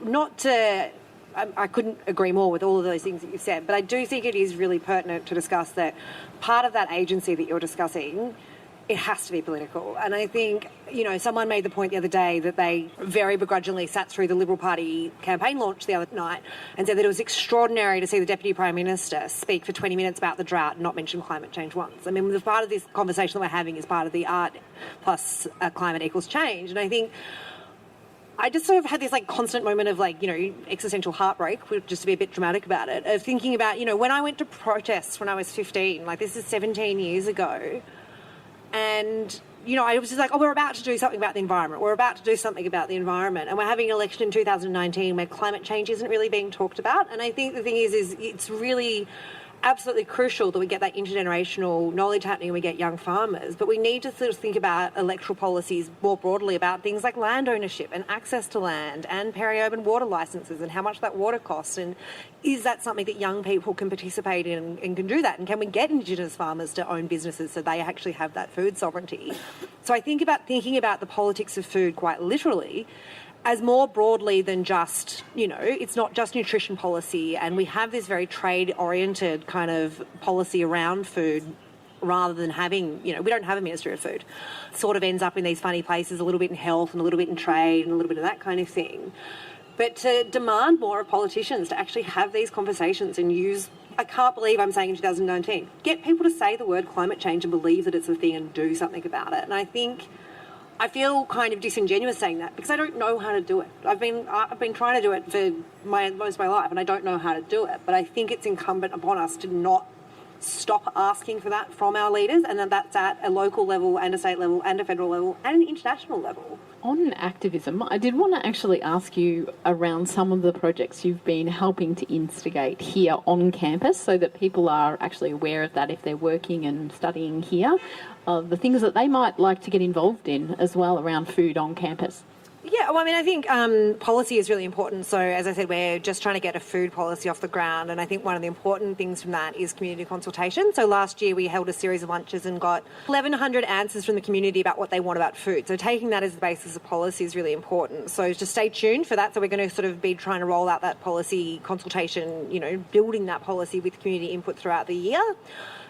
I couldn't agree more with all of those things that you've said, but I do think it is really pertinent to discuss that part of that agency that you're discussing, it has to be political. And I think, someone made the point the other day that they very begrudgingly sat through the Liberal Party campaign launch the other night and said that it was extraordinary to see the Deputy Prime Minister speak for 20 minutes about the drought and not mention climate change once. I mean, the part of this conversation that we're having is part of the ART plus climate equals change. And I think I just sort of had this constant moment of existential heartbreak, just to be a bit dramatic about it, of thinking about, when I went to protests when I was 15, this is 17 years ago, and, I was just like, we're about to do something about the environment. We're about to do something about the environment. And we're having an election in 2019 where climate change isn't really being talked about. And I think the thing is it's really absolutely crucial that we get that intergenerational knowledge happening and we get young farmers. But we need to sort of think about electoral policies more broadly about things like land ownership and access to land and peri-urban water licences and how much that water costs. And is that something that young people can participate in and can do that? And can we get Indigenous farmers to own businesses so they actually have that food sovereignty? So I think about thinking about the politics of food quite literally as more broadly than just, it's not just nutrition policy, and we have this very trade-oriented kind of policy around food rather than having, we don't have a Ministry of Food. It sort of ends up in these funny places, a little bit in health and a little bit in trade and a little bit of that kind of thing. But to demand more of politicians to actually have these conversations and use, I can't believe I'm saying in 2019, get people to say the word climate change and believe that it's a thing and do something about it. And I feel kind of disingenuous saying that because I don't know how to do it. I've been trying to do it for most of my life and I don't know how to do it. But I think it's incumbent upon us to not stop asking for that from our leaders, and that's at a local level and a state level and a federal level and an international level. On activism, I did want to actually ask you around some of the projects you've been helping to instigate here on campus so that people are actually aware of that if they're working and studying here, the things that they might like to get involved in as well around food on campus. Yeah, well, I think policy is really important. So, as I said, we're just trying to get a food policy off the ground. And I think one of the important things from that is community consultation. So last year we held a series of lunches and got 1,100 answers from the community about what they want about food. So taking that as the basis of policy is really important. So just stay tuned for that. So we're going to sort of be trying to roll out that policy consultation, building that policy with community input throughout the year.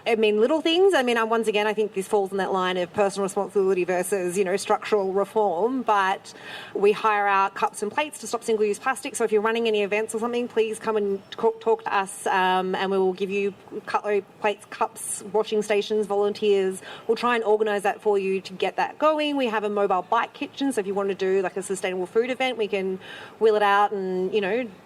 Little things. Once again, I think this falls in that line of personal responsibility versus, structural reform. But We hire out cups and plates to stop single-use plastic. So if you're running any events or something, please come and talk to us, and we will give you cutlery, plates, cups, washing stations, volunteers. We'll try and organise that for you to get that going. We have a mobile bike kitchen, so if you want to do like a sustainable food event, we can wheel it out and,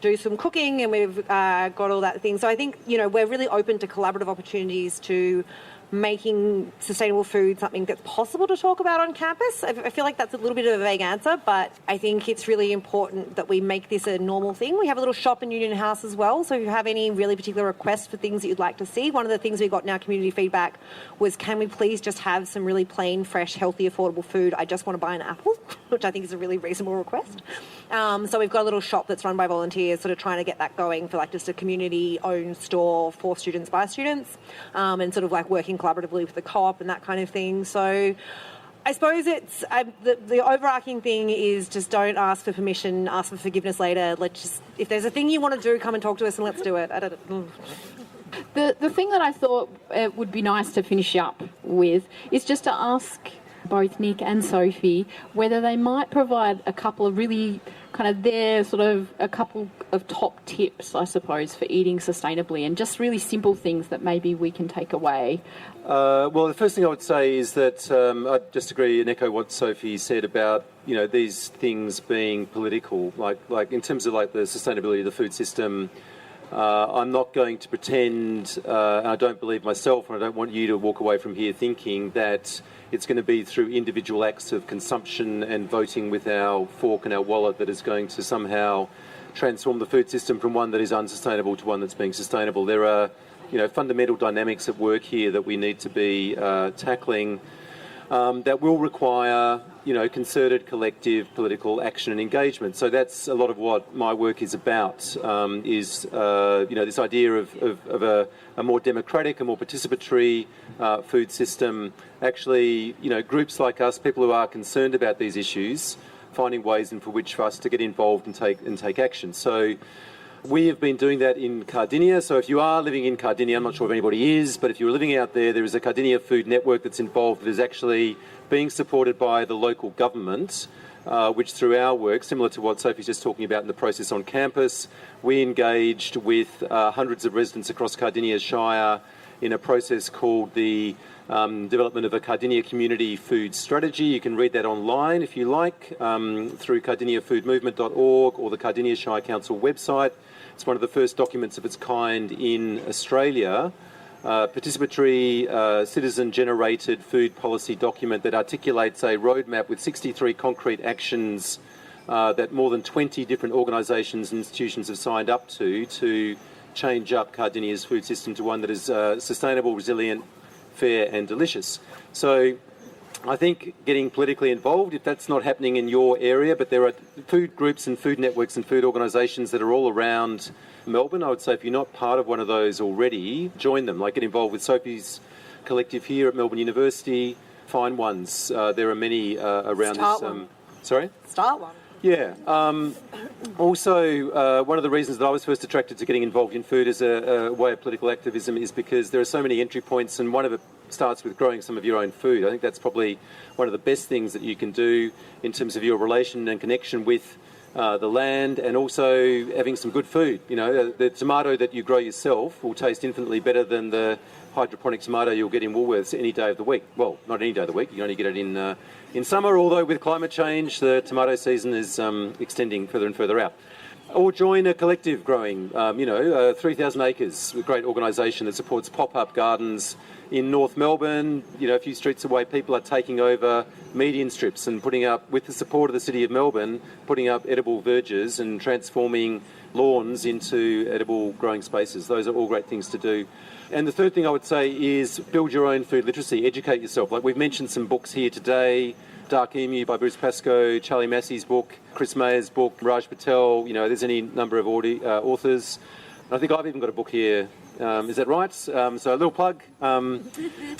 do some cooking, and we've got all that thing. So I think, we're really open to collaborative opportunities to making sustainable food something that's possible to talk about on campus. I feel like that's a little bit of a vague answer, but I think it's really important that we make this a normal thing. We have a little shop in Union House as well, so if you have any really particular requests for things that you'd like to see, one of the things we got in our community feedback was, can we please just have some really plain, fresh, healthy, affordable food? I just want to buy an apple, which I think is a really reasonable request. So we've got a little shop that's run by volunteers, sort of trying to get that going for like just a community-owned store for students by students, and sort of like working collaboratively with the co-op and that kind of thing. So I suppose it's the overarching thing is just don't ask for permission, ask for forgiveness later. If there's a thing you want to do, come and talk to us and let's do it. The thing that I thought would be nice to finish up with is just to ask both Nick and Sophie whether they might provide a couple of really a couple of top tips, I suppose, for eating sustainably, and just really simple things that maybe we can take away. Well, the first thing I would say is that I just agree and echo what Sophie said about these things being political, like in terms of like the sustainability of the food system. I'm not going to pretend, and I don't believe myself, and I don't want you to walk away from here thinking that it's going to be through individual acts of consumption and voting with our fork and our wallet that is going to somehow transform the food system from one that is unsustainable to one that's being sustainable. There are, fundamental dynamics at work here that we need to be tackling that will require, concerted, collective political action and engagement. So that's a lot of what my work is about, this idea of a more democratic, a more participatory food system. Actually, groups like us, people who are concerned about these issues, finding ways for us to get involved and take action. So we have been doing that in Cardinia. So if you are living in Cardinia, I'm not sure if anybody is, but if you're living out there, there is a Cardinia Food Network that's involved that is actually being supported by the local government, which through our work, similar to what Sophie's just talking about in the process on campus, we engaged with hundreds of residents across Cardinia Shire in a process called the development of a Cardinia Community Food Strategy. You can read that online if you like, through cardiniafoodmovement.org or the Cardinia Shire Council website. It's one of the first documents of its kind in Australia, participatory, citizen-generated food policy document that articulates a roadmap with 63 concrete actions that more than 20 different organisations and institutions have signed up to change up Cardinia's food system to one that is sustainable, resilient, fair and delicious. So I think getting politically involved, if that's not happening in your area, but there are food groups and food networks and food organisations that are all around Melbourne. I would say if you're not part of one of those already, join them. Like get involved with Sophie's collective here at Melbourne University. Find ones. There are many around Start this. One. Sorry? Start one. Yeah. Also, one of the reasons that I was first attracted to getting involved in food as a way of political activism is because there are so many entry points, and one of it starts with growing some of your own food. I think that's probably one of the best things that you can do in terms of your relation and connection with the land, and also having some good food. The tomato that you grow yourself will taste infinitely better than the hydroponic tomato you'll get in Woolworths any day of the week. Well, not any day of the week. You only get it in summer, although with climate change, the tomato season is extending further and further out. Or join a collective growing, 3,000 acres, a great organisation that supports pop-up gardens in North Melbourne. A few streets away, people are taking over median strips and putting up, with the support of the City of Melbourne, putting up edible verges and transforming lawns into edible growing spaces. Those are all great things to do. And the third thing I would say is build your own food literacy, educate yourself. Like we've mentioned some books here today, Dark Emu by Bruce Pascoe, Charlie Massey's book, Chris Mayer's book, Raj Patel, there's any number of authors. I think I've even got a book here. Is that right? So a little plug on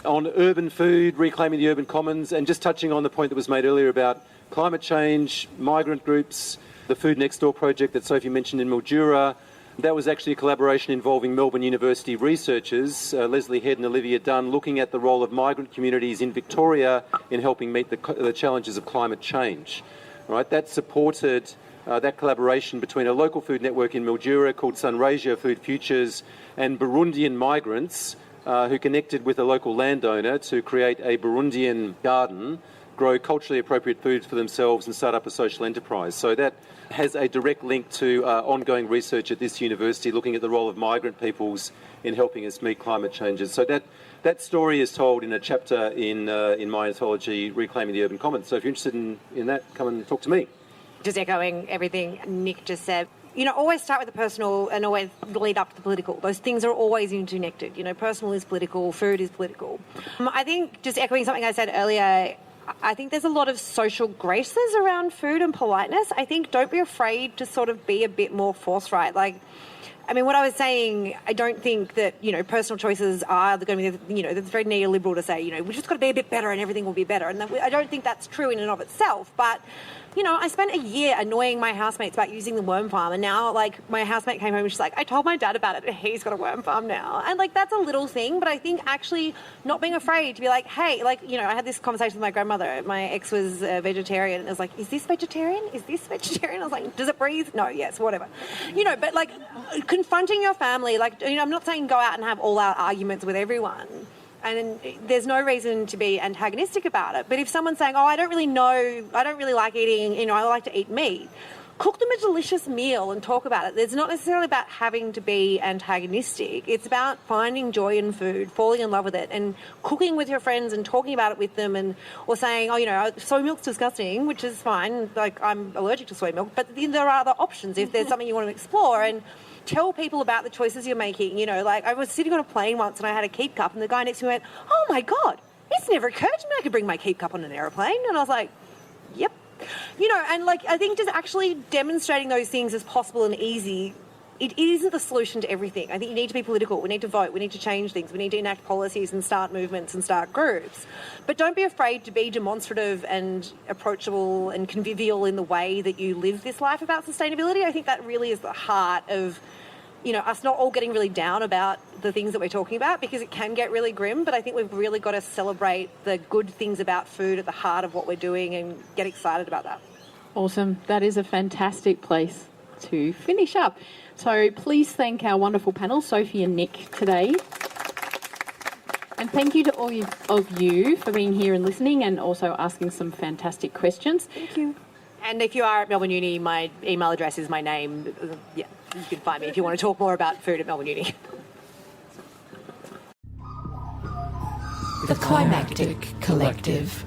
urban food, reclaiming the urban commons, and just touching on the point that was made earlier about climate change, migrant groups, the Food Next Door project that Sophie mentioned in Mildura. That was actually a collaboration involving Melbourne University researchers, Leslie Head and Olivia Dunn, looking at the role of migrant communities in Victoria in helping meet the challenges of climate change. right? That supported that collaboration between a local food network in Mildura called Sunraysia Food Futures and Burundian migrants who connected with a local landowner to create a Burundian garden, grow culturally appropriate foods for themselves and start up a social enterprise. So that has a direct link to ongoing research at this university looking at the role of migrant peoples in helping us meet climate changes. So that story is told in a chapter in my anthology, Reclaiming the Urban Commons. So if you're interested in that, come and talk to me. Just echoing everything Nick just said, always start with the personal and always lead up to the political. Those things are always interconnected. Personal is political, food is political. I think, just echoing something I said earlier, I think there's a lot of social graces around food and politeness. I think don't be afraid to sort of be a bit more forthright. What I was saying, I don't think that, personal choices are going to be, that's very neoliberal to say, we just got to be a bit better and everything will be better. And I don't think that's true in and of itself. But, I spent a year annoying my housemates about using the worm farm. And now, my housemate came home and she's like, I told my dad about it and he's got a worm farm now. And, that's a little thing. But I think actually not being afraid to be like, hey, I had this conversation with my grandmother. My ex was a vegetarian. And I was like, is this vegetarian? Is this vegetarian? I was like, does it breathe? No, yes, whatever. But, confronting your family, I'm not saying go out and have all-out arguments with everyone. And there's no reason to be antagonistic about it. But if someone's saying, I don't really like eating, I like to eat meat, cook them a delicious meal and talk about it. It's not necessarily about having to be antagonistic. It's about finding joy in food, falling in love with it, and cooking with your friends and talking about it with them, or saying, soy milk's disgusting, which is fine. I'm allergic to soy milk, but there are other options if there's something you want to explore. And tell people about the choices you're making. I was sitting on a plane once and I had a keep cup and the guy next to me went, oh my God, it's never occurred to me I could bring my keep cup on an aeroplane. And I was like, yep. I think just actually demonstrating those things as possible and easy, it isn't the solution to everything. I think you need to be political. We need to vote. We need to change things. We need to enact policies and start movements and start groups. But don't be afraid to be demonstrative and approachable and convivial in the way that you live this life about sustainability. I think that really is the heart of, us not all getting really down about the things that we're talking about, because it can get really grim. But I think we've really got to celebrate the good things about food at the heart of what we're doing and get excited about that. Awesome. That is a fantastic place to finish up. So please thank our wonderful panel, Sophie and Nick, today. And thank you to all of you for being here and listening and also asking some fantastic questions. Thank you. And if you are at Melbourne Uni, my email address is my name. Yeah, you can find me if you want to talk more about food at Melbourne Uni. The Climactic Collective.